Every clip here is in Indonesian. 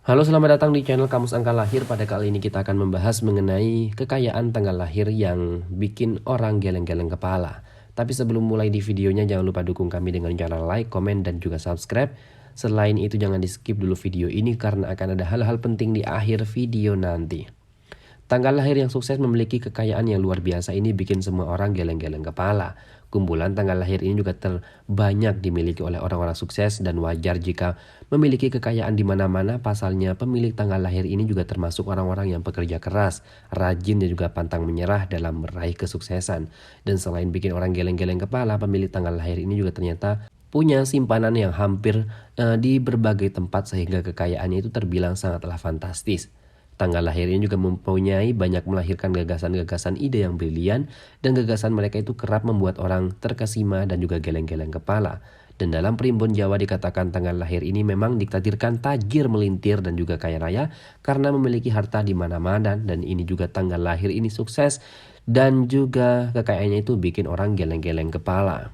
Halo, selamat datang di channel Kamus Angka Lahir. Pada kali ini kita akan membahas mengenai kekayaan tanggal lahir yang bikin orang geleng-geleng kepala. Tapi sebelum mulai di videonya, jangan lupa dukung kami dengan cara like, komen, dan juga subscribe. Selain itu jangan di skip dulu video ini karena akan ada hal-hal penting di akhir video nanti. Tanggal lahir yang sukses memiliki kekayaan yang luar biasa ini bikin semua orang geleng-geleng kepala. Kumpulan tanggal lahir ini juga terbanyak dimiliki oleh orang-orang sukses dan wajar jika memiliki kekayaan di mana-mana. Pasalnya pemilik tanggal lahir ini juga termasuk orang-orang yang pekerja keras, rajin dan juga pantang menyerah dalam meraih kesuksesan. Dan selain bikin orang geleng-geleng kepala, pemilik tanggal lahir ini juga ternyata punya simpanan yang hampir di berbagai tempat sehingga kekayaannya itu terbilang sangatlah fantastis. Tanggal lahirnya juga mempunyai banyak melahirkan gagasan-gagasan ide yang brilian dan gagasan mereka itu kerap membuat orang terkesima dan juga geleng-geleng kepala. Dan dalam primbon Jawa dikatakan tanggal lahir ini memang ditakdirkan tajir melintir dan juga kaya raya karena memiliki harta di mana-mana, dan ini juga tanggal lahir ini sukses dan juga kekayaannya itu bikin orang geleng-geleng kepala.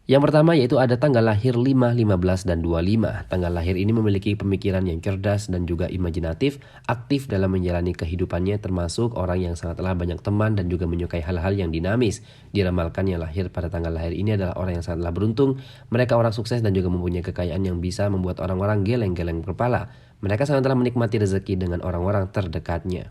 Yang pertama yaitu ada tanggal lahir 5, 15, dan 25. Tanggal lahir ini memiliki pemikiran yang cerdas dan juga imajinatif, aktif dalam menjalani kehidupannya, termasuk orang yang sangatlah banyak teman dan juga menyukai hal-hal yang dinamis. Diramalkan yang lahir pada tanggal lahir ini adalah orang yang sangatlah beruntung. Mereka orang sukses dan juga mempunyai kekayaan yang bisa membuat orang-orang geleng-geleng kepala. Mereka sangatlah menikmati rezeki dengan orang-orang terdekatnya.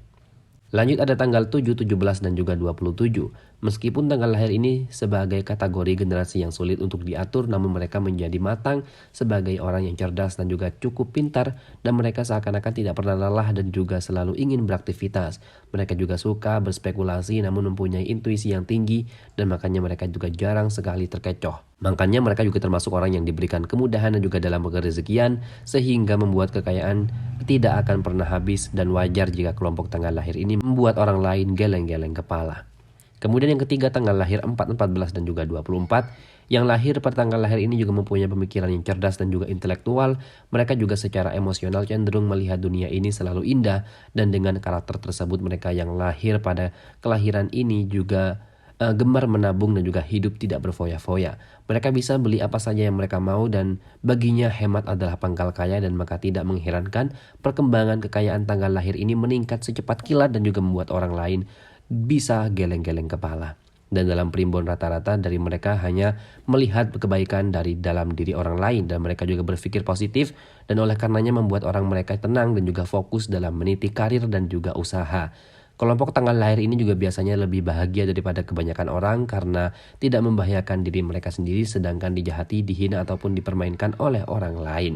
Lanjut ada tanggal 7, 17, dan juga 27. Meskipun tanggal lahir ini sebagai kategori generasi yang sulit untuk diatur, namun mereka menjadi matang sebagai orang yang cerdas dan juga cukup pintar, dan mereka seakan-akan tidak pernah lelah dan juga selalu ingin beraktivitas. Mereka juga suka berspekulasi namun mempunyai intuisi yang tinggi, dan makanya mereka juga jarang sekali terkecoh. Makanya mereka juga termasuk orang yang diberikan kemudahan dan juga dalam rezekian, sehingga membuat kekayaan tidak akan pernah habis, dan wajar jika kelompok tanggal lahir ini membuat orang lain geleng-geleng kepala. Kemudian yang ketiga tanggal lahir 4, 14, dan juga 24. Yang lahir pada tanggal lahir ini juga mempunyai pemikiran yang cerdas dan juga intelektual. Mereka juga secara emosional cenderung melihat dunia ini selalu indah, dan dengan karakter tersebut mereka yang lahir pada kelahiran ini juga gemar menabung dan juga hidup tidak berfoya-foya. Mereka bisa beli apa saja yang mereka mau, dan baginya hemat adalah pangkal kaya, dan maka tidak mengherankan perkembangan kekayaan tanggal lahir ini meningkat secepat kilat dan juga membuat orang lain bisa geleng-geleng kepala. Dan dalam primbon rata-rata dari mereka hanya melihat kebaikan dari dalam diri orang lain, dan mereka juga berpikir positif, dan oleh karenanya membuat orang mereka tenang dan juga fokus dalam meniti karir dan juga usaha. Kelompok tanggal lahir ini juga biasanya lebih bahagia daripada kebanyakan orang karena tidak membahayakan diri mereka sendiri, sedangkan dijahati, dihina, ataupun dipermainkan oleh orang lain.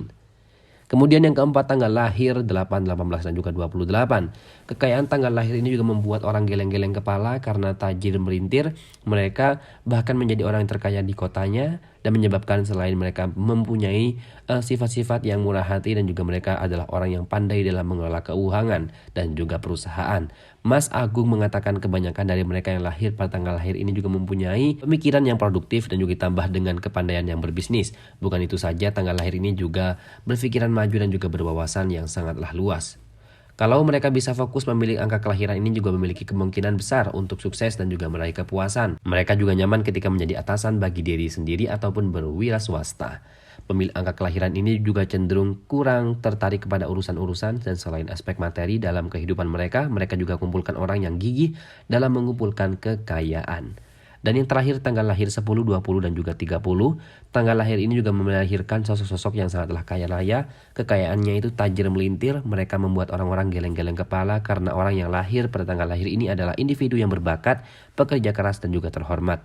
Kemudian yang keempat tanggal lahir 8, 18, dan juga 28. Kekayaan tanggal lahir ini juga membuat orang geleng-geleng kepala karena tajir melintir. Mereka bahkan menjadi orang yang terkaya di kotanya, dan menyebabkan selain mereka mempunyai sifat-sifat yang murah hati, dan juga mereka adalah orang yang pandai dalam mengelola keuangan dan juga perusahaan. Mas Agung mengatakan kebanyakan dari mereka yang lahir pada tanggal lahir ini juga mempunyai pemikiran yang produktif dan juga ditambah dengan kepandaian yang berbisnis. Bukan itu saja, tanggal lahir ini juga berpikiran maju dan juga berwawasan yang sangatlah luas. Kalau mereka bisa fokus memilih angka kelahiran ini juga memiliki kemungkinan besar untuk sukses dan juga meraih kepuasan. Mereka juga nyaman ketika menjadi atasan bagi diri sendiri ataupun berwira swasta. Pemilik angka kelahiran ini juga cenderung kurang tertarik kepada urusan-urusan, dan selain aspek materi dalam kehidupan mereka, mereka juga kumpulkan orang yang gigih dalam mengumpulkan kekayaan. Dan yang terakhir tanggal lahir 10, 20, dan juga 30. Tanggal lahir ini juga melahirkan sosok-sosok yang sangatlah kaya raya. Kekayaannya itu tajir melintir. Mereka membuat orang-orang geleng-geleng kepala karena orang yang lahir pada tanggal lahir ini adalah individu yang berbakat, pekerja keras, dan juga terhormat.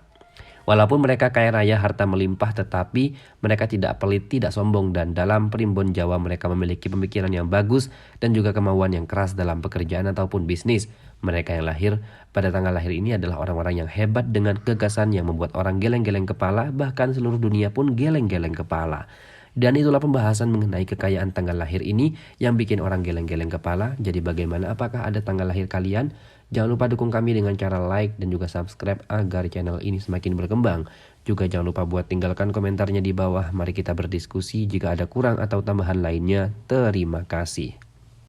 Walaupun mereka kaya raya, harta melimpah, tetapi mereka tidak pelit, tidak sombong, dan dalam primbon Jawa mereka memiliki pemikiran yang bagus dan juga kemauan yang keras dalam pekerjaan ataupun bisnis. Mereka yang lahir pada tanggal lahir ini adalah orang-orang yang hebat dengan gagasan yang membuat orang geleng-geleng kepala, bahkan seluruh dunia pun geleng-geleng kepala. Dan itulah pembahasan mengenai kekayaan tanggal lahir ini yang bikin orang geleng-geleng kepala. Jadi bagaimana, apakah ada tanggal lahir kalian? Jangan lupa dukung kami dengan cara like dan juga subscribe agar channel ini semakin berkembang. Juga jangan lupa buat tinggalkan komentarnya di bawah. Mari kita berdiskusi, jika ada kurang atau tambahan lainnya. Terima kasih.